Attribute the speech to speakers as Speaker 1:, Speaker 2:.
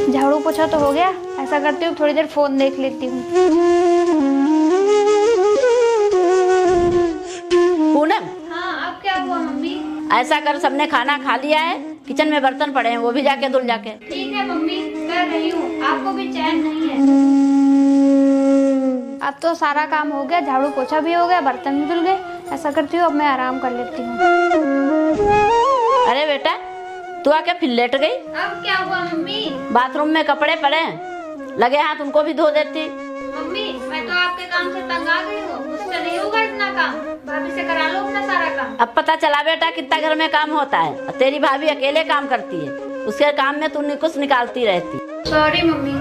Speaker 1: झाड़ू पोछा तो हो गया, ऐसा करती हूँ थोड़ी देर फोन देख लेती हूँ।
Speaker 2: पूनम।
Speaker 1: हाँ, अब क्या हुआ मम्मी?
Speaker 2: ऐसा कर, सबने खाना खा लिया है, किचन में बर्तन पड़े हैं, वो भी जाके धुल जाके।
Speaker 1: ठीक है मम्मी, कर रही हूँ। आपको भी चैन नहीं है। अब तो सारा काम हो गया, झाड़ू पोछा भी हो गया, बर्तन भी धुल गए। ऐसा करती हूँ अब मैं आराम कर लेती हूँ।
Speaker 2: अरे बेटा, तू आके फिर लेट गई।
Speaker 1: अब क्या हुआ मम्मी?
Speaker 2: बाथरूम में कपड़े पड़े हैं, लगे हाथ उनको भी धो देती।
Speaker 1: मम्मी, मैं तो आपके काम से तंग आ गई हूँ, मुझसे नहीं होगा इतना काम। भाभी से करा लो अपना सारा काम।
Speaker 2: अब पता चला बेटा कितना घर में काम होता है, और तेरी भाभी अकेले काम करती है, उसके काम में तू कुछ निकालती रहती।
Speaker 1: Sorry mummy.